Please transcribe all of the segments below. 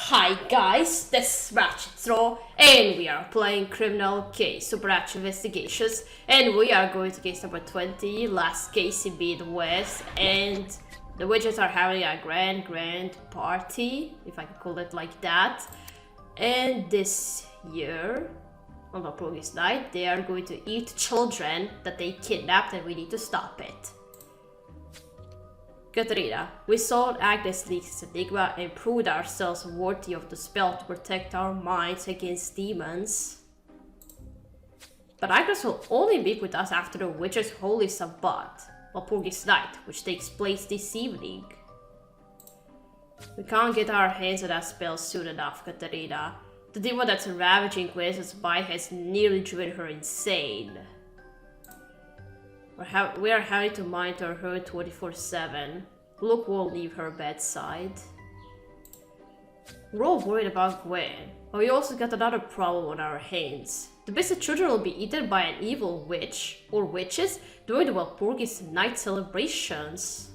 Hi guys, this is Ratchet and we are playing Criminal Case Supernatural Investigations, and we are going to case number 20, last case in Midwest, and the witches are having a grand party, if I can call it like that. And this year, on the previous night, they are going to eat children that they kidnapped, and we need to stop it. Katrina, we solved Agnes Leak's enigma and proved ourselves worthy of the spell to protect our minds against demons. But Agnes will only meet with us after the Witch's Holy Sabbath, Walpurgis Night, which takes place this evening. We can't get our hands on that spell soon enough, Katarina. The demon that's ravaging Gwen's mind has nearly driven her insane. We are having to monitor her 24/7. Luke won't leave her bedside. We're all worried about Gwen, but we also got another problem on our hands. The basic children will be eaten by an evil witch, or witches, during the Walpurgis night celebrations.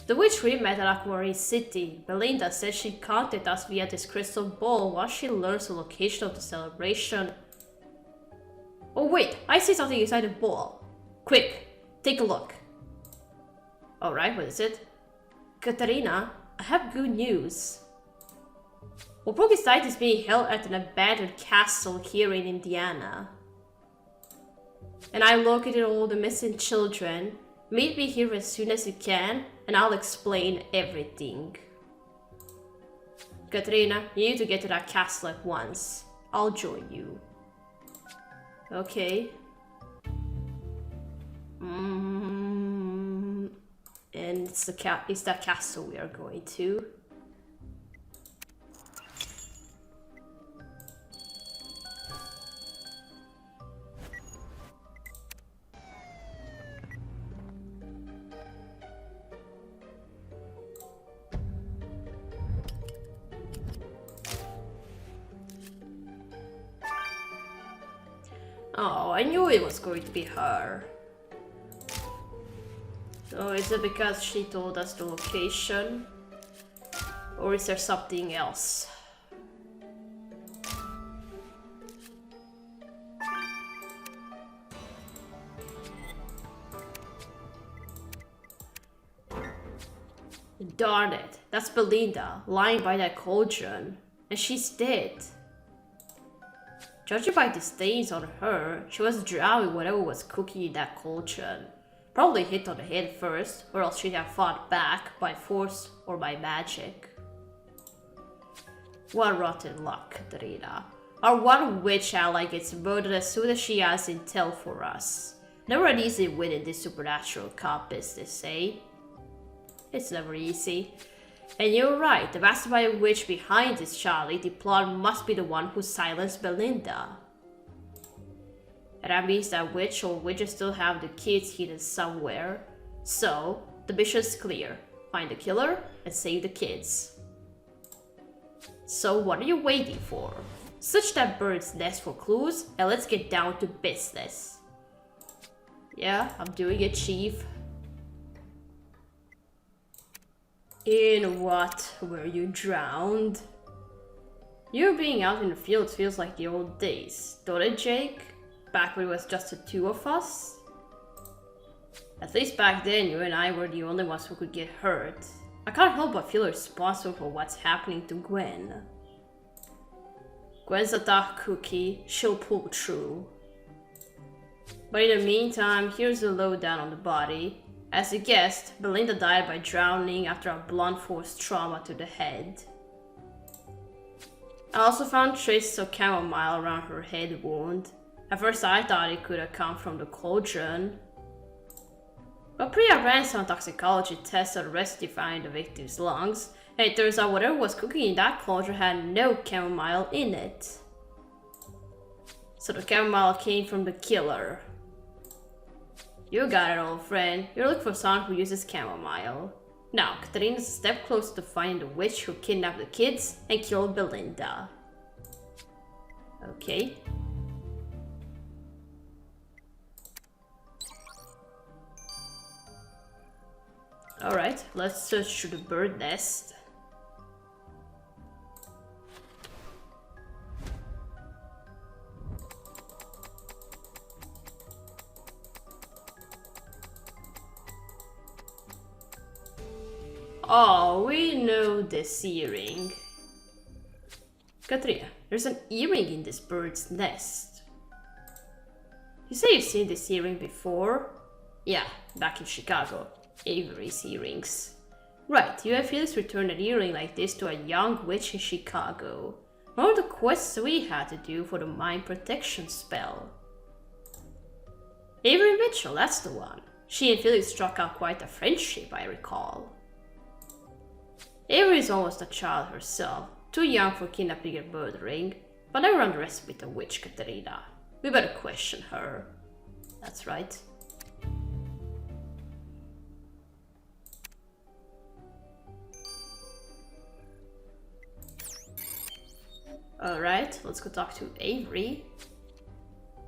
The witch we met at Aquamarine City. Belinda said she'd contact us via this crystal ball once she learns the location of the celebration. Oh wait, I see something inside the ball. Quick, take a look. Alright, what is it? Katarina, I have good news. Walpurgis Night is being held at an abandoned castle here in Indiana. And I located all the missing children. Meet me here as soon as you can, and I'll explain everything. Katarina, you need to get to that castle at once. I'll join you. Okay. And it's that castle we are going to. Oh, I knew it was going to be her. So is it because she told us the location? Or is there something else? Darn it, that's Belinda, lying by that cauldron. And she's dead. Judging by the stains on her, she was drowning whatever was cooking in that cauldron. Probably hit on the head first, or else she'd have fought back by force or by magic. What rotten luck, Katarina. Our one witch ally gets murdered as soon as she has intel for us. Never an easy win in this supernatural cop business, eh? It's never easy. And you're right, the mastermind witch behind this Charlie, the plot must be the one who silenced Belinda. And that means that witch or witches still have the kids hidden somewhere. So, the mission's clear. Find the killer and save the kids. So what are you waiting for? Search that bird's nest for clues and let's get down to business. Yeah, I'm doing it, Chief. In what were you drowned? You being out in the fields feels like the old days, don't it, Jake? Back when it was just the two of us? At least back then, you and I were the only ones who could get hurt. I can't help but feel responsible for what's happening to Gwen. Gwen's a dark cookie, she'll pull through. But in the meantime, here's the lowdown on the body. As you guessed, Belinda died by drowning after a blunt force trauma to the head. I also found traces of chamomile around her head wound. At first I thought it could have come from the cauldron. But Priya ran some toxicology tests on the residue found in the victim's lungs, and it turns out whatever was cooking in that cauldron had no chamomile in it. So the chamomile came from the killer. You got it, old friend. You're looking for someone who uses chamomile. Now, Katarina's a step closer to finding the witch who kidnapped the kids and killed Belinda. Okay. Alright, let's search through the bird nest. Oh, we know this earring. Katrina, there's an earring in this bird's nest. You say you've seen this earring before? Yeah, back in Chicago. Avery's earrings. Right, you and Felix returned an earring like this to a young witch in Chicago. One of the quests we had to do for the mine protection spell. Avery Mitchell, that's the one. She and Felix struck out quite a friendship, I recall. Avery is almost a child herself, too young for kidnapping and murdering, but never underestimate the witch, Katerina. We better question her. That's right. Alright, let's go talk to Avery.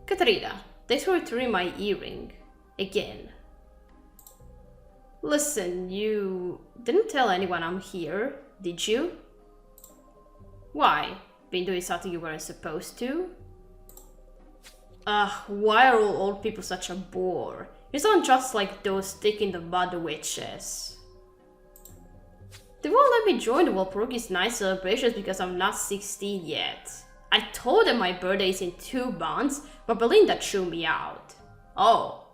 Katerina, thanks for returning my earring. Again. Listen, you didn't tell anyone I'm here, did you? Why? Been doing something you weren't supposed to? Why are all old people such a bore? You sound just like those stick in the mud witches. They won't let me join the Walpurgis Night celebrations because I'm not 16 yet. I told them my birthday is in 2 months, but Belinda threw me out. Oh.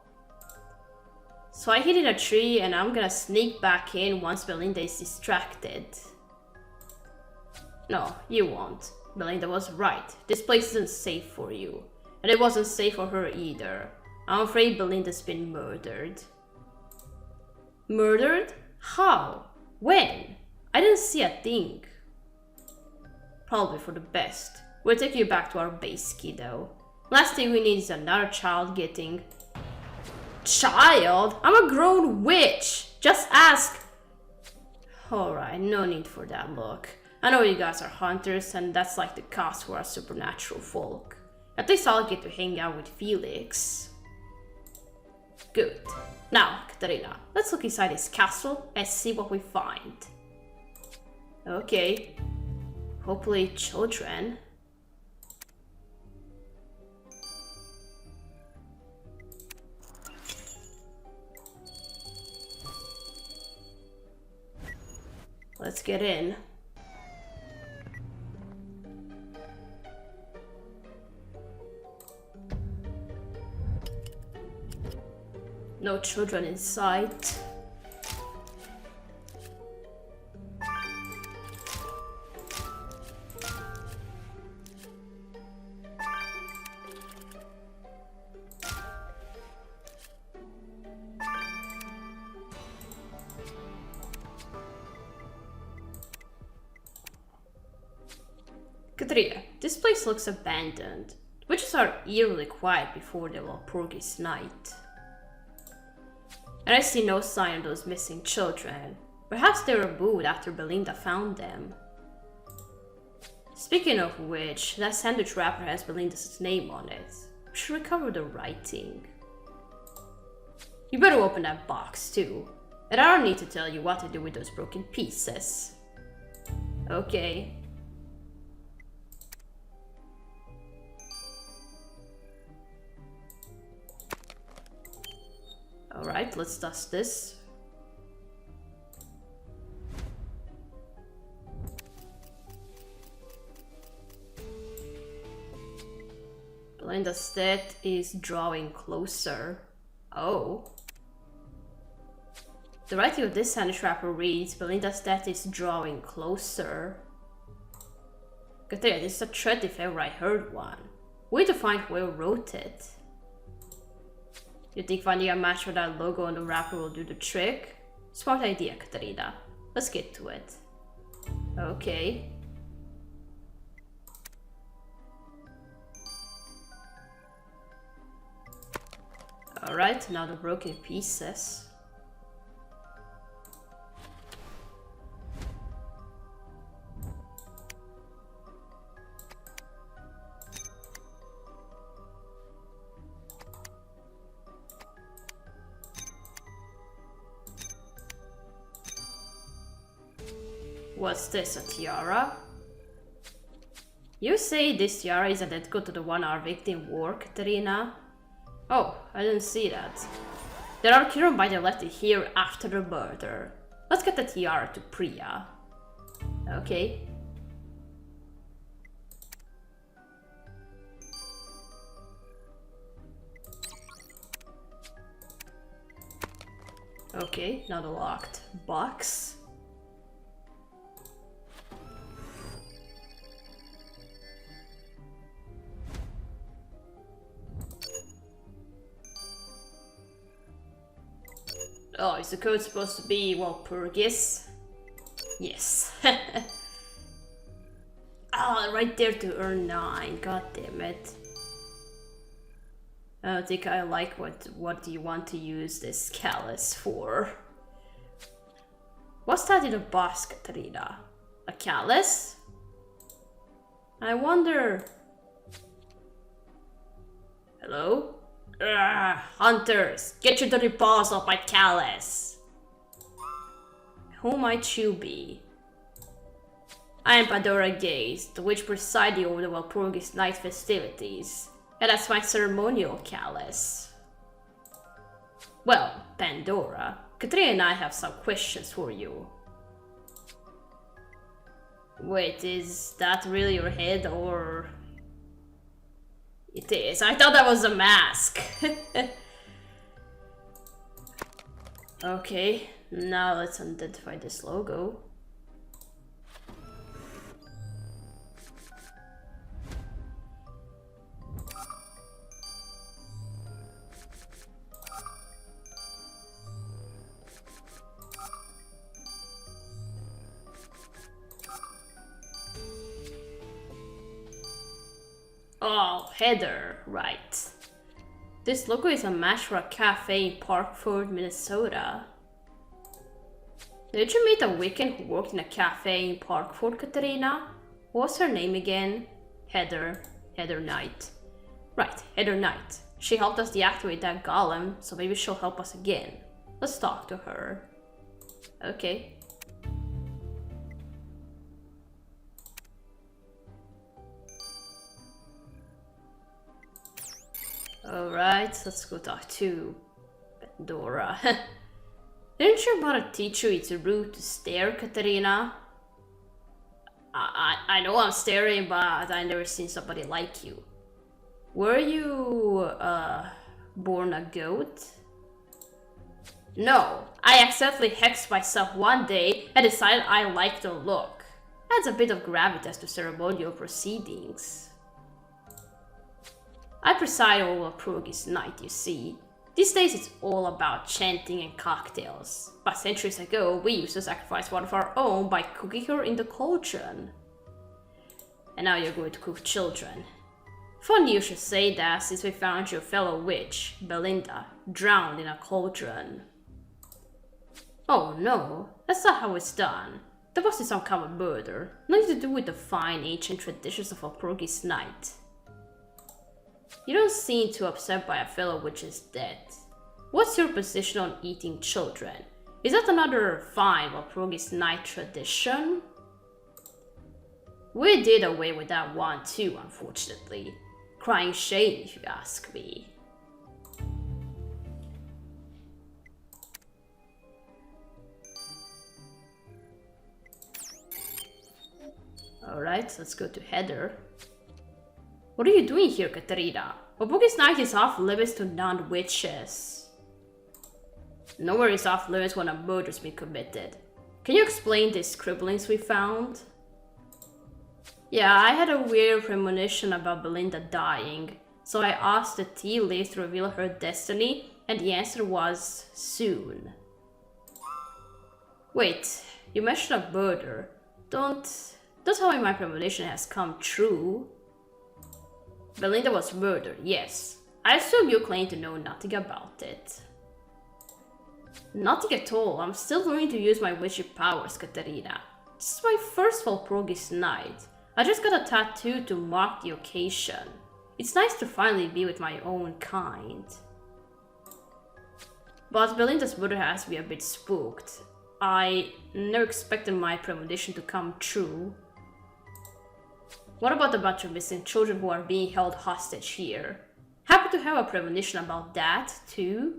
So I hid in a tree and I'm gonna sneak back in once Belinda is distracted. No, you won't. Belinda was right. This place isn't safe for you. And it wasn't safe for her either. I'm afraid Belinda's been murdered. Murdered? How? When? I didn't see a thing. Probably for the best. We'll take you back to our base, kiddo. Last thing we need is another child getting... Child? I'm a grown witch! Just ask... Alright, no need for that look. I know you guys are hunters and that's like the cost for our supernatural folk. At least I'll get to hang out with Felix. Good. Now, Katarina, let's look inside this castle and see what we find. Okay. Hopefully children. Let's get in. No children in sight. Katrina, this place looks abandoned. Witches are eerily quiet before the Walpurgis Night. And I see no sign of those missing children. Perhaps they were moved after Belinda found them. Speaking of which, that sandwich wrapper has Belinda's name on it. We should recover the writing. You better open that box too. And I don't need to tell you what to do with those broken pieces. Okay. Alright, let's dust this. Belinda's death is drawing closer. Oh. The writing of this sandwich wrapper reads, Belinda's death is drawing closer. Katrina, this is a threat if ever I heard one. We need to find who wrote it. You think finding a match for that logo on the wrapper will do the trick? Smart idea, Katarina. Let's get to it. Okay. Alright, now the broken pieces. What's this, a tiara? You say this tiara is identical to the one our victim wore, Katerina? Oh, I didn't see that. There are Kiron by the left here after the murder. Let's get the tiara to Priya. Okay. Okay, now the locked box. Oh, is the code supposed to be Walpurgis? Yes. Ah, right there to earn 9. God damn it. I don't think I like what do you want to use this callus for. What's that in the box, Katarina? A callus? I wonder... Hello? Hunters, get your dirty paws off my callus! Who might you be? I am Pandora Gaze, the witch presiding over the Walpurgis night festivities. And that's my ceremonial callus. Well, Pandora, Katrina and I have some questions for you. Wait, is that really your head or... It is. I thought that was a mask. Okay, now let's identify this logo. Oh, Heather, right. This logo is a match for a cafe in Parkford, Minnesota. Did you meet a Wiccan who worked in a cafe in Parkford, Katarina? What's her name again? Heather. Heather Knight. Right, Heather Knight. She helped us deactivate that golem, so maybe she'll help us again. Let's talk to her. Okay. Alright, let's go talk to Pandora. Didn't your mother teach you it's rude to stare, Katarina? I know I'm staring, but I've never seen somebody like you. Were you, born a goat? No, I accidentally hexed myself one day and decided I liked the look. Adds a bit of gravitas to ceremonial proceedings. I preside over Walpurgis night, you see. These days it's all about chanting and cocktails. But centuries ago, we used to sacrifice one of our own by cooking her in the cauldron. And now you're going to cook children. Funny you should say that, since we found your fellow witch, Belinda, drowned in a cauldron. Oh no, that's not how it's done. That must be some kind of murder. Nothing to do with the fine ancient traditions of Walpurgis night. You don't seem too upset by a fellow witch's death. What's your position on eating children? Is that another fine Walpurgis night tradition? We did away with that one too, unfortunately. Crying shame if you ask me. Alright, let's go to Heather. What are you doing here, Katarina? Walpurgis night is off limits to non-witches. Nowhere is off limits when a murder's been committed. Can you explain these scribblings we found? Yeah, I had a weird premonition about Belinda dying, so I asked the tea leaves to reveal her destiny, and the answer was soon. Wait, you mentioned a murder. Don't tell me my premonition has come true. Belinda was murdered, yes. I assume you claim to know nothing about it. Nothing at all. I'm still learning to use my witchy powers, Katarina. This is my first Walpurgis night. I just got a tattoo to mark the occasion. It's nice to finally be with my own kind. But Belinda's murder has me a bit spooked. I never expected my premonition to come true. What about the bunch of missing children who are being held hostage here? Happy to have a premonition about that, too?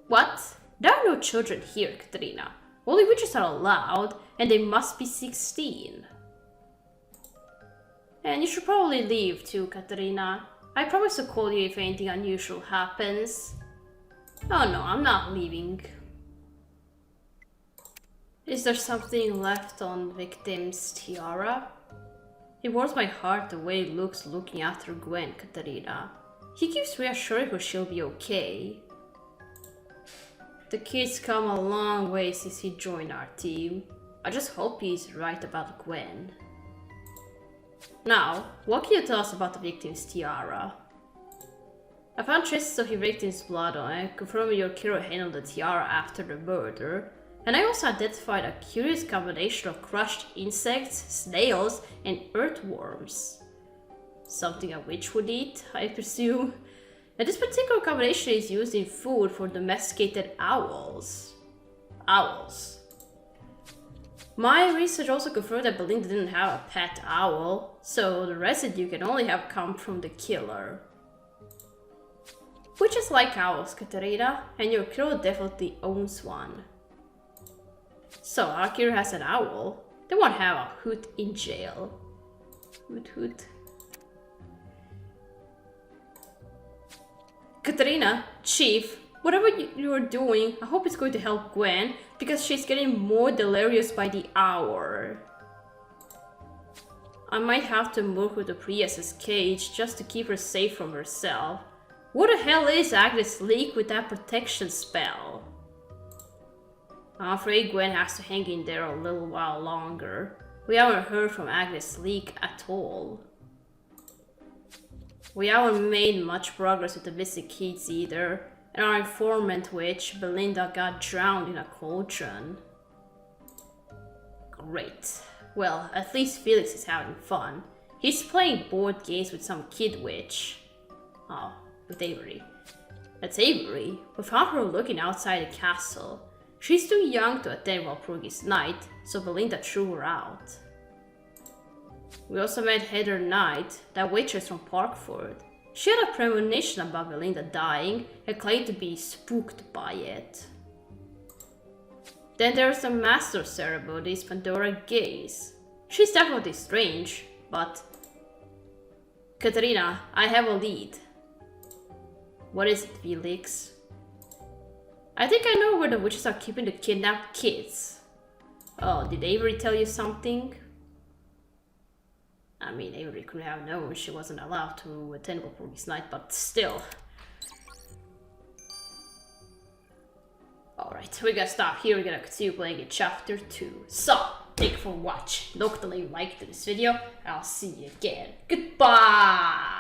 What? There are no children here, Katerina. Only witches are allowed, and they must be 16. And you should probably leave too, Katerina. I promise to call you if anything unusual happens. Oh no, I'm not leaving. Is there something left on victim's tiara? It warms my heart the way it looks looking after Gwen, Katerina. He keeps reassuring her she'll be okay. The kid's come a long way since he joined our team. I just hope he's right about Gwen. Now, what can you tell us about the victim's tiara? I found traces of your victim's blood on it, confirming your hero handled the tiara after the murder. And I also identified a curious combination of crushed insects, snails, and earthworms. Something a witch would eat, I presume. And this particular combination is used in food for domesticated owls. My research also confirmed that Belinda didn't have a pet owl, so the residue can only have come from the killer. Witches like owls, Katerina, and your hero definitely owns one. So, our hero has an owl. They won't have a hoot in jail. Hoot hoot. Katerina, Chief, whatever you're doing, I hope it's going to help Gwen, because she's getting more delirious by the hour. I might have to move her to Prius's cage just to keep her safe from herself. What the hell is Agnes Leak with that protection spell? I'm afraid Gwen has to hang in there a little while longer. We haven't heard from Agnes Leak at all. We haven't made much progress with the missing kids either, and our informant witch, Belinda, got drowned in a cauldron. Great. Well, at least Felix is having fun. He's playing board games with some kid witch. Oh, with Avery. That's Avery. We found her looking outside the castle. She's too young to attend Walpurgis Night, so Belinda threw her out. We also met Heather Knight, that waitress from Parkford. She had a premonition about Belinda dying and claimed to be spooked by it. Then there's the master of ceremonies, Pandora Gaze. She's definitely strange, but... Katerina, I have a lead. What is it, Felix? I think I know where the witches are keeping the kidnapped kids. Oh, did Avery tell you something? I mean, Avery could have known she wasn't allowed to attend Walpurgis Night, but still. Alright, we're gonna stop here. We're gonna continue playing in chapter 2. So, thank you for watching. Look the like to this video, and I'll see you again. Goodbye!